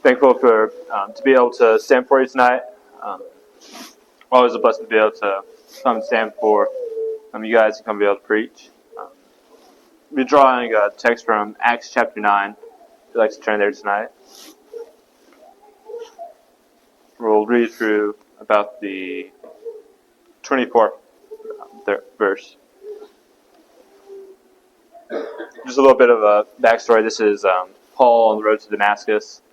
Thankful for to be able to stand for you tonight. Always a blessing to be able to come and stand for you guys and come be able to preach. We're drawing a text from Acts chapter 9. If you'd like to turn there tonight. We'll read through about the 24th verse. Just a little bit of a backstory. This is Paul on the road to Damascus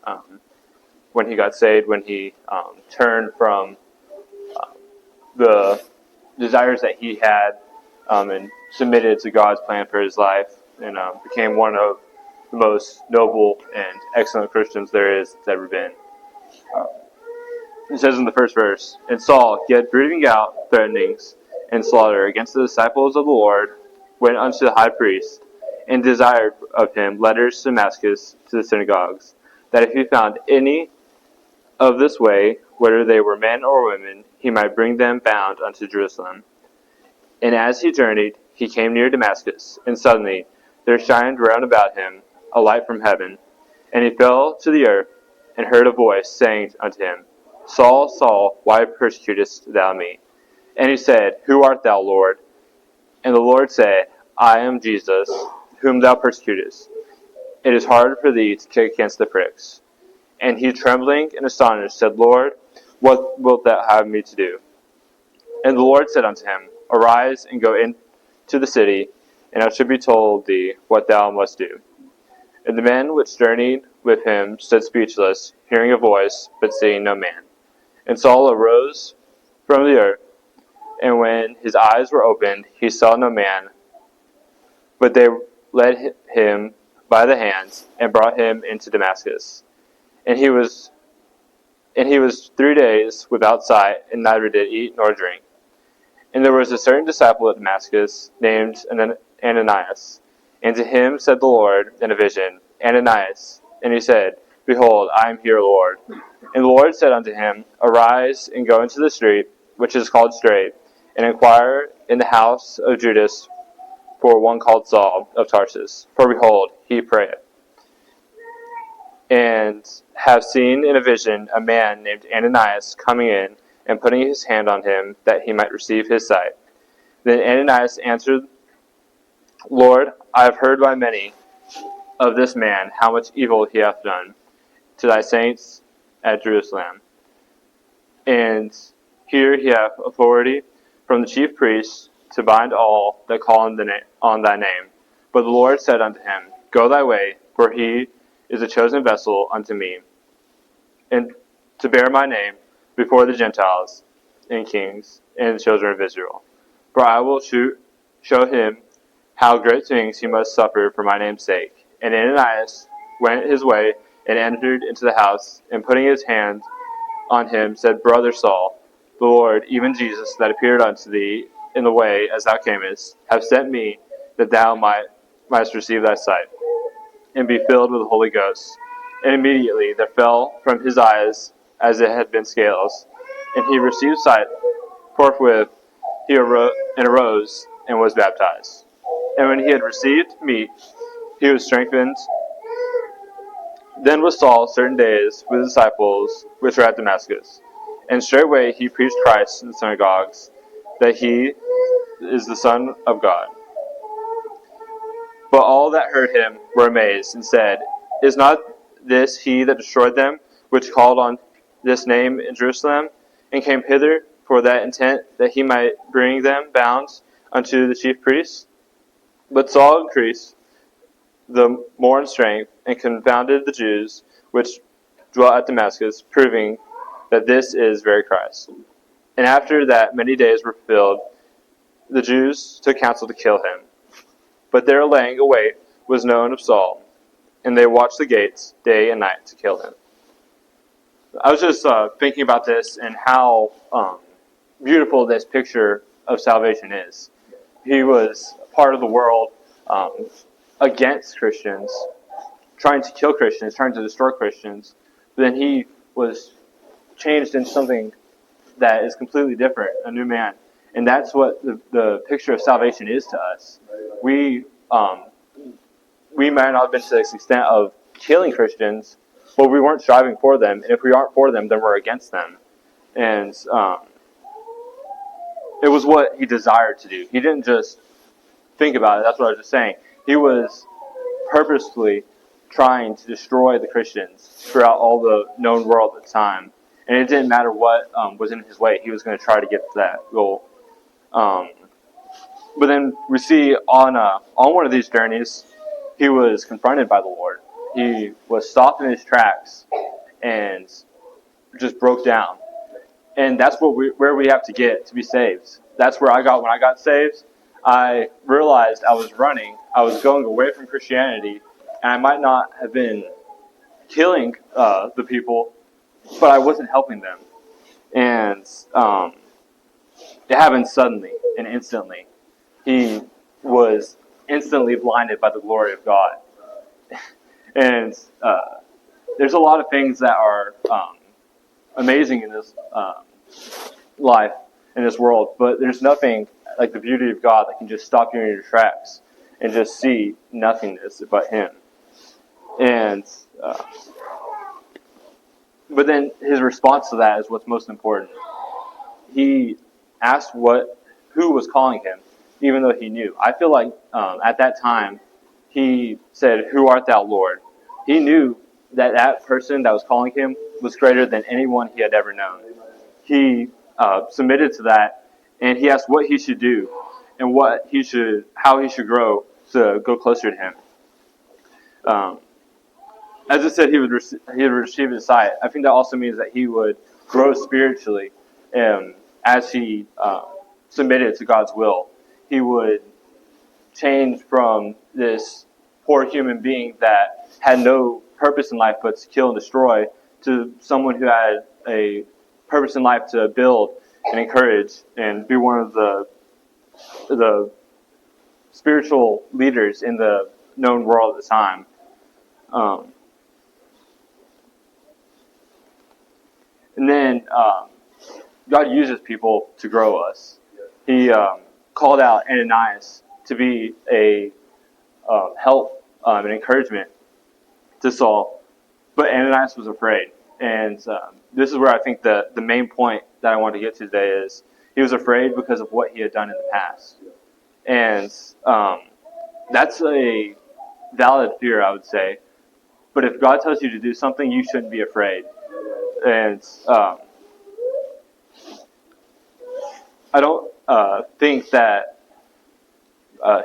when he got saved, when he turned from the desires that he had and submitted to God's plan for his life, and became one of the most noble and excellent Christians there is that's ever been. It says in the first verse, "And Saul, yet breathing out threatenings and slaughter against the disciples of the Lord, went unto the high priest, and desired of him letters to Damascus to the synagogues, that if he found any of this way, whether they were men or women, he might bring them bound unto Jerusalem. And as he journeyed, he came near Damascus, and suddenly there shined round about him a light from heaven. And he fell to the earth, and heard a voice saying unto him, Saul, Saul, why persecutest thou me? And he said, Who art thou, Lord? And the Lord said, I am Jesus, whom thou persecutest. It is hard for thee to kick against the pricks. And he, trembling and astonished, said, Lord, what wilt thou have me to do? And the Lord said unto him, Arise and go into the city, and it shall be told thee what thou must do. And the men which journeyed with him stood speechless, hearing a voice, but seeing no man. And Saul arose from the earth, and when his eyes were opened, he saw no man. But they led him by the hands, and brought him into Damascus. And he was 3 days without sight, and neither did eat nor drink. And there was a certain disciple at Damascus, named Ananias. And to him said the Lord in a vision, Ananias. And he said, Behold, I am here, Lord. And the Lord said unto him, Arise and go into the street, which is called Straight, and inquire in the house of Judas for one called Saul of Tarsus. For behold, he prayeth. And have seen in a vision a man named Ananias coming in, and putting his hand on him, that he might receive his sight. Then Ananias answered, Lord, I have heard by many of this man how much evil he hath done to thy saints at Jerusalem. And here he hath authority from the chief priests to bind all that call on thy name. But the Lord said unto him, Go thy way, for he is a chosen vessel unto me, and to bear my name before the Gentiles and kings and the children of Israel. For I will show him how great things he must suffer for my name's sake. And Ananias went his way and entered into the house, and putting his hand on him, said, Brother Saul, the Lord, even Jesus, that appeared unto thee in the way as thou camest, have sent me, that thou mightest receive thy sight, and be filled with the Holy Ghost. And immediately there fell from his eyes as it had been scales, and he received sight. Forthwith he arose and was baptized. And when he had received meat, he was strengthened. Then was Saul certain days with the disciples which were at Damascus. And straightway he preached Christ in the synagogues, that he is the Son of God. But all that heard him were amazed, and said, Is not this he that destroyed them, which called on this name in Jerusalem, and came hither for that intent, that he might bring them bound unto the chief priests? But Saul increased the more in strength, and confounded the Jews which dwelt at Damascus, proving that this is very Christ. And after that many days were fulfilled, the Jews took counsel to kill him. But their laying await was known of Saul, and they watched the gates day and night to kill him. I was just thinking about this and how beautiful this picture of salvation is. He was part of the world against Christians, trying to kill Christians, trying to destroy Christians. But then he was changed into something that is completely different, a new man. And that's what the picture of salvation is to us. We might not have been to the extent of killing Christians, but we weren't striving for them. And if we aren't for them, then we're against them. And it was what he desired to do. He didn't just think about it. That's what I was just saying. He was purposefully trying to destroy the Christians throughout all the known world at the time. And it didn't matter what was in his way. He was going to try to get to that goal. But then we see on one of these journeys, he was confronted by the Lord. He was stopped in his tracks and just broke down. And that's where we have to get to be saved. That's where I got when I got saved. I realized I was running. I was going away from Christianity, and I might not have been killing the people, but I wasn't helping them. And it happened suddenly and instantly. He was instantly blinded by the glory of God. And there's a lot of things that are amazing in this life, in this world, but there's nothing like the beauty of God that can just stop you in your tracks and just see nothingness but Him. And but then his response to that is what's most important. He asked who was calling him, even though he knew. I feel like at that time he said, "Who art thou, Lord?" He knew that person that was calling him was greater than anyone he had ever known. He submitted to that, and he asked what he should do and how he should grow to go closer to him. As I said, he would receive his sight. I think that also means that he would grow spiritually as he submitted to God's will. He would change from this poor human being that had no purpose in life but to kill and destroy to someone who had a purpose in life to build and encourage and be one of the spiritual leaders in the known world at the time. And then God uses people to grow us. He called out Ananias to be a help and encouragement to Saul, but Ananias was afraid. And this is where I think the main point that I want to get to today is he was afraid because of what he had done in the past. And that's a valid fear, I would say. But if God tells you to do something, you shouldn't be afraid. And I don't think that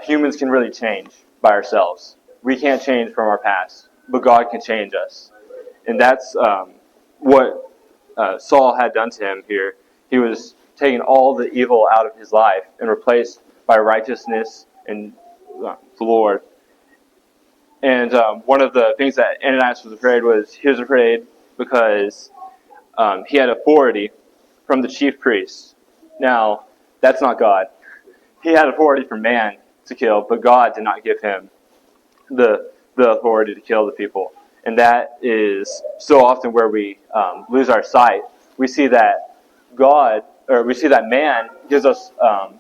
humans can really change by ourselves. We can't change from our past, but God can change us. And that's what Saul had done to him here. He was taking all the evil out of his life and replaced by righteousness and the Lord. And one of the things that Ananias was afraid because he had authority from the chief priest. Now, that's not God. He had authority from man to kill, but God did not give him the authority to kill the people. And that is so often where we lose our sight. We see that man gives us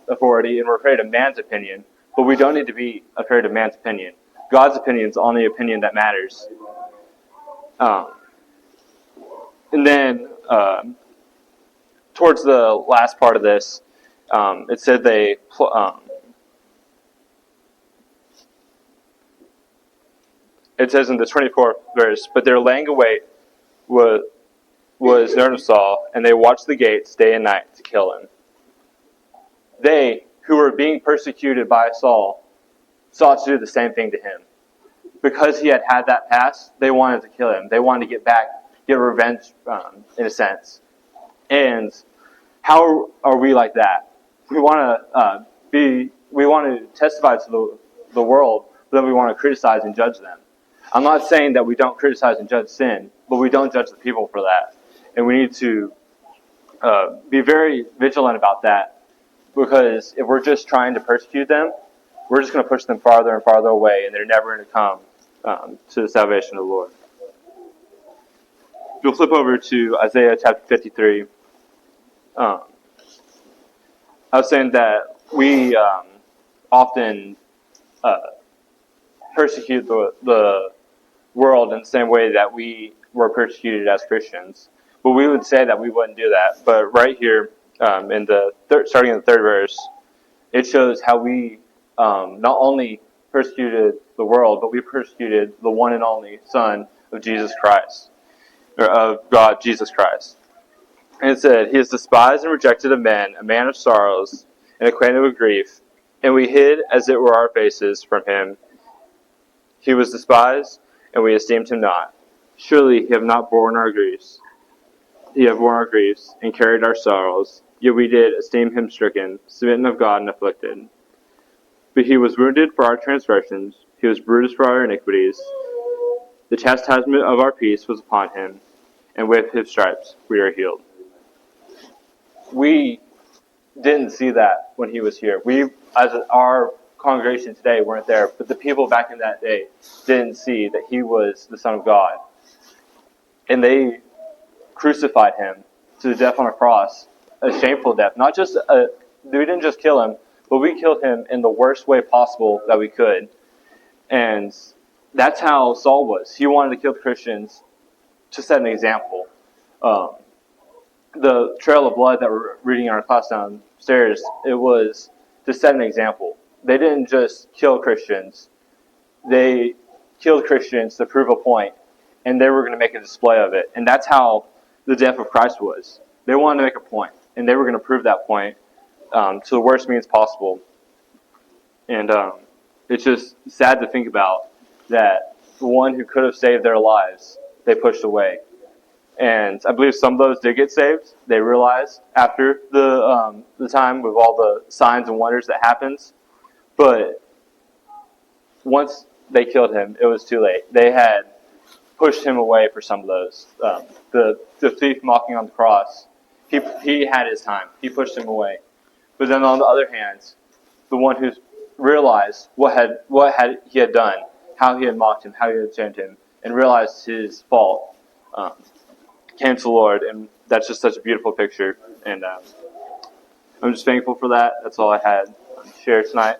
authority, and we're afraid of man's opinion, but we don't need to be afraid of man's opinion. God's opinion is the only opinion that matters. And then towards the last part of this, it said it says in the 24th verse, "But their laying await was known of Saul, and they watched the gates day and night to kill him." They, who were being persecuted by Saul, sought to do the same thing to him. Because he had that past, they wanted to kill him. They wanted to get revenge, in a sense. And how are we like that? We want to testify to the world, but then we want to criticize and judge them. I'm not saying that we don't criticize and judge sin, but we don't judge the people for that. And we need to be very vigilant about that, because if we're just trying to persecute them, we're just going to push them farther and farther away, and they're never going to come to the salvation of the Lord. If you'll flip over to Isaiah chapter 53. I was saying that we often persecute the world in the same way that we were persecuted as Christians. But we would say that we wouldn't do that. But right here, starting in the third verse, it shows how we not only persecuted the world, but we persecuted the one and only Son of Jesus Christ, or of God, Jesus Christ. And it said, "He is despised and rejected of men, a man of sorrows, and acquainted with grief. And we hid, as it were, our faces from him. He was despised, and we esteemed him not. Surely he have not borne our griefs. He have borne our griefs, and carried our sorrows. Yet we did esteem him stricken, smitten of God, and afflicted. But he was wounded for our transgressions, he was bruised for our iniquities. The chastisement of our peace was upon him, and with his stripes we are healed." We didn't see that when he was here. We, as our congregation today, weren't there, but the people back in that day didn't see that he was the Son of God. And they crucified him to the death on a cross, a shameful death. We didn't just kill him, but we killed him in the worst way possible that we could. And that's how Saul was. He wanted to kill Christians to set an example. The trail of blood that we're reading in our class downstairs, it was to set an example. They didn't just kill Christians. They killed Christians to prove a point, and they were going to make a display of it. And that's how the death of Christ was. They wanted to make a point, and they were going to prove that point to the worst means possible. And it's just sad to think about that the one who could have saved their lives, they pushed away. And I believe some of those did get saved. They realized after the time with all the signs and wonders that happens. But once they killed him, it was too late. They had pushed him away for some of those. The thief mocking on the cross, he had his time. He pushed him away. But then on the other hand, the one who realized what he had done, how he had mocked him, how he had shamed him, and realized his fault, came to the Lord, and that's just such a beautiful picture. And I'm just thankful for that. That's all I had to share tonight.